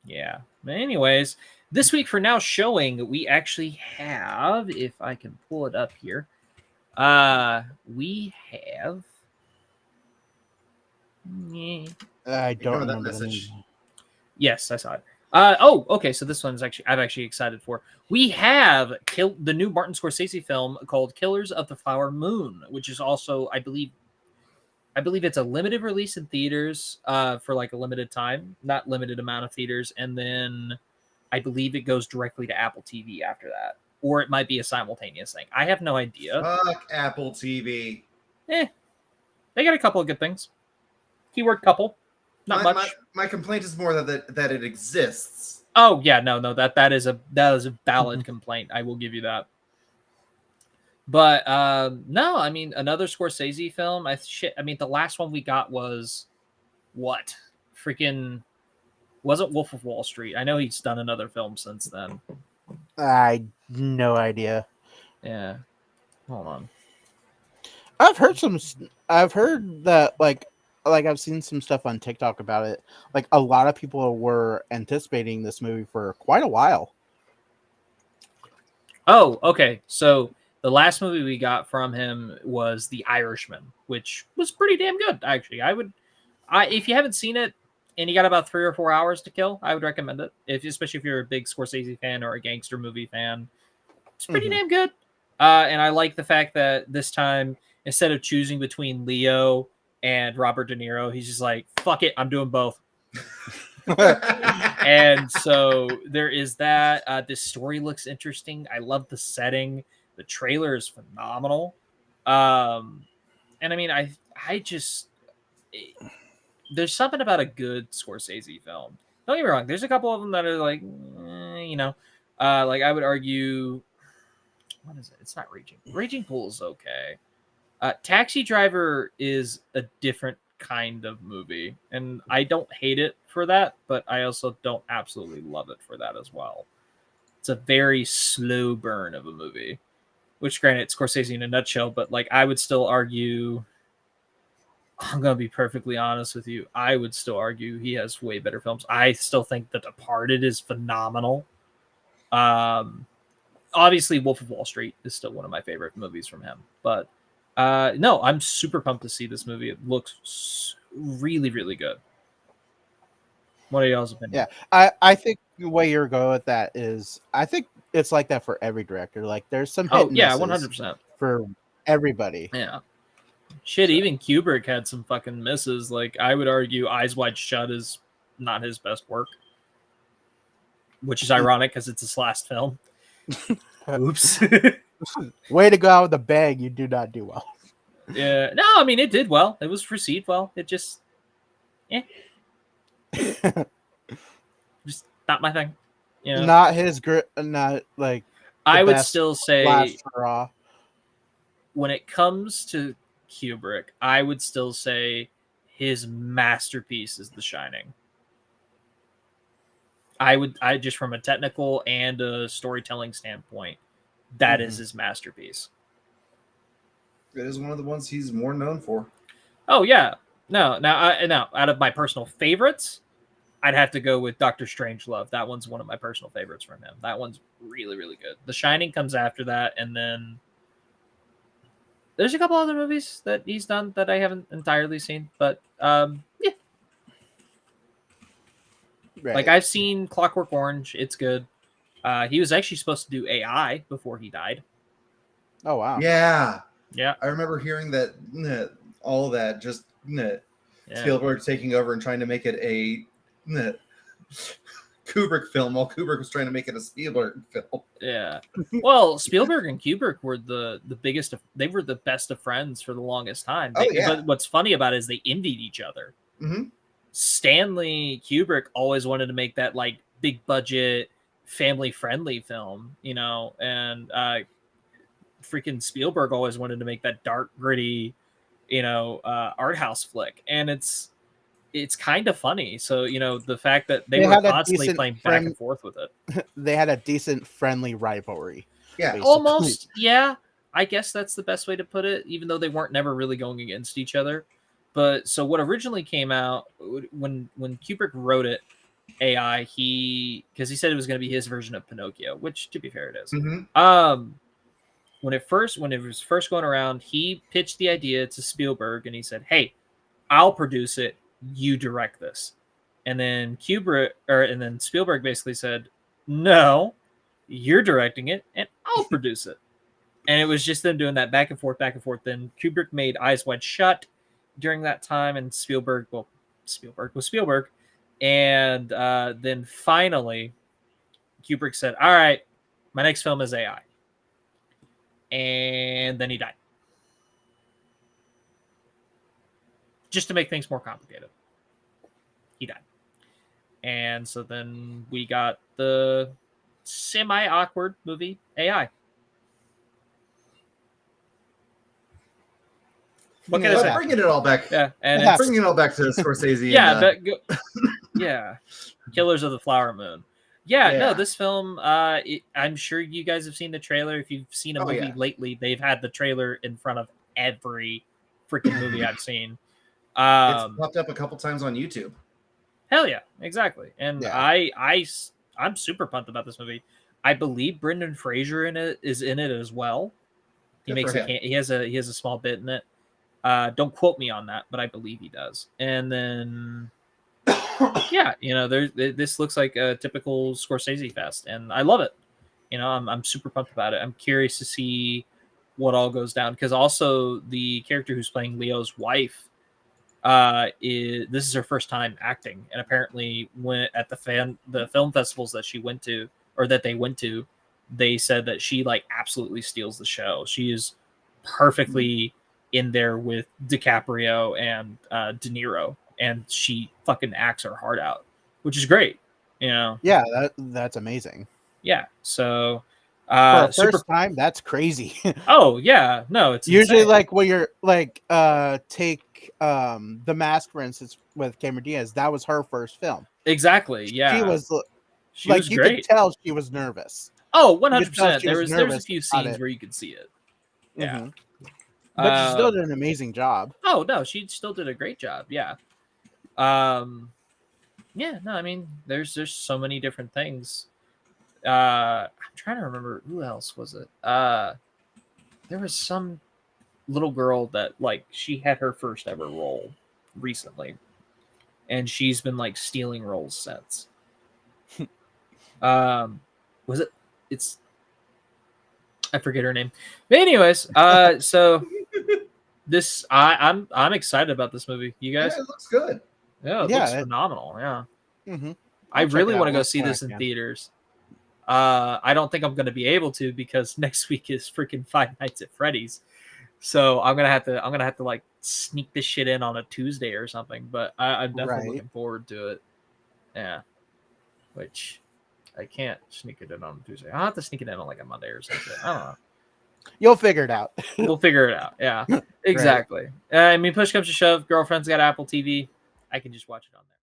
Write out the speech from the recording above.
Yeah. But anyways, this week for now showing, we actually have, if I can pull it up here, we have. I don't Ignore that remember the message. name. Yes, I saw it. Okay. So this one's actually I'm actually excited for. We have the new Martin Scorsese film called Killers of the Flower Moon, which is also, I believe it's a limited release in theaters for like a limited time, not limited amount of theaters, and then I believe it goes directly to Apple TV after that, or it might be a simultaneous thing. I have no idea. Fuck Apple TV. They got a couple of good things. Keyword couple, not much. My complaint is more that it exists. Oh yeah, no, that is a valid complaint. I will give you that. But no, I mean another Scorsese film. I mean the last one we got was what? Freaking wasn't Wolf of Wall Street. I know he's done another film since then. I no idea. Yeah. Hold on. I've heard that like I've seen some stuff on TikTok about it. Like a lot of people were anticipating this movie for quite a while. Oh, okay. So the last movie we got from him was The Irishman, which was pretty damn good, actually. If you haven't seen it and you got about 3 or 4 hours to kill, I would recommend it. Especially if you're a big Scorsese fan or a gangster movie fan, it's pretty damn good. And I like the fact that this time, instead of choosing between Leo and Robert De Niro, he's just like, fuck it, I'm doing both. And so there is that. This story looks interesting. I love the setting. The trailer is phenomenal. And I mean, I just there's something about a good Scorsese film. Don't get me wrong. There's a couple of them that are like, like I would argue. What is it? It's not Raging. Raging Bull is okay. Taxi Driver is a different kind of movie, and I don't hate it for that, but I also don't absolutely love it for that as well. It's a very slow burn of a movie, which granted, it's Scorsese in a nutshell, but like I would still argue, I'm gonna be perfectly honest with you, I would still argue he has way better films. I still think The Departed is phenomenal. Obviously Wolf of Wall Street is still one of my favorite movies from him, but no, I'm super pumped to see this movie. It looks really, really good. What are y'all's opinion? Yeah, I think the way you're going with that is, I think it's like that for every director. Like there's some hit and misses 100%. for everybody. Yeah. Shit, even Kubrick had some fucking misses. Like I would argue Eyes Wide Shut is not his best work, which is ironic because it's his last film. Oops. Way to go out with a bang. You do not do well. Yeah. No, I mean it did well. It was received well. It just just not my thing. You know? Not his grit. Not like I would still say last hurrah. When it comes to Kubrick, I would still say his masterpiece is The Shining. I just from a technical and a storytelling standpoint, that is his masterpiece. It is one of the ones he's more known for. Oh yeah, no, now out of my personal favorites, I'd have to go with Doctor Strangelove. That one's one of my personal favorites from him. That one's really, really good. The Shining comes after that, and then there's a couple other movies that he's done that I haven't entirely seen, but yeah. Right. Like I've seen Clockwork Orange. It's good. He was actually supposed to do AI before he died. Oh wow. Yeah. Yeah. I remember hearing that all that just Spielberg taking over and trying to make it a Kubrick film while Kubrick was trying to make it a Spielberg film. Yeah. Well, Spielberg and Kubrick were the biggest. They were the best of friends for the longest time. But what's funny about it is they envied each other. Mm-hmm. Stanley Kubrick always wanted to make that like big budget, family friendly film, and freaking Spielberg always wanted to make that dark, gritty, art house flick, and it's kind of funny. So the fact that they were constantly playing back and forth with it, they had a decent friendly rivalry. Yeah, basically. Almost. Yeah, I guess that's the best way to put it. Even though they weren't never really going against each other. But so what originally came out when Kubrick wrote it, AI. Because he said it was going to be his version of Pinocchio, which, to be fair, it is. Mm-hmm. When it was first going around, he pitched the idea to Spielberg, and he said, "Hey, I'll produce it. You direct this." And then Spielberg basically said, "No, you're directing it, and I'll produce it." And it was just them doing that back and forth, back and forth. Then Kubrick made Eyes Wide Shut during that time, and Spielberg was Spielberg. And then finally, Kubrick said, "All right, my next film is AI." And then he died. Just to make things more complicated. He died. And so then we got the semi-awkward movie AI. What can I say? Bringing it all back. Yeah, and bringing it all back to Scorsese. Yeah, yeah, Killers of the Flower Moon. Yeah, no, this film. I'm sure you guys have seen the trailer. If you've seen a movie lately, they've had the trailer in front of every freaking movie I've seen. It's popped up a couple times on YouTube. Hell yeah, exactly. And I'm super pumped about this movie. I believe Brendan Fraser is in it as well. He has a small bit in it. Don't quote me on that, but I believe he does. And then yeah, this looks like a typical Scorsese fest, and I love it. I'm super pumped about it. I'm curious to see what all goes down, because also the character who's playing Leo's wife, this is her first time acting, and apparently when at the film festivals that she went to, or that they went to, they said that she like absolutely steals the show. She is perfectly in there with DiCaprio and De Niro, and she fucking acts her heart out, which is great. Yeah, that's amazing. Yeah, so for a first time, that's crazy. Oh yeah, no, it's usually insane. Like when you're like take The Mask, for instance, with Cameron Diaz. That was her first film. Exactly. Yeah, she was you great. could tell she was nervous. Oh, 100%. There was a few scenes where you could see it. Yeah. Mm-hmm. But she still did an amazing job. Oh no, she still did a great job. Yeah. Yeah, no, I mean, there's so many different things. I'm trying to remember who else was it. There was some little girl that like she had her first ever role recently, and she's been like stealing roles since. Was it? It's I forget her name. But anyways, so this I'm excited about this movie. You guys? Yeah, it looks good. Yeah, it looks phenomenal. Yeah. Mm-hmm. I really want to go see this in theaters. I don't think I'm going to be able to, because next week is freaking Five Nights at Freddy's. So I'm gonna have to like sneak this shit in on a Tuesday or something. But I'm definitely looking forward to it. Yeah. Which I can't sneak it in on a Tuesday. I'll have to sneak it in on like a Monday or something. I don't know. You'll figure it out. We'll figure it out. Yeah, exactly. I mean, push comes to shove, girlfriend's got Apple TV. I can just watch it on there.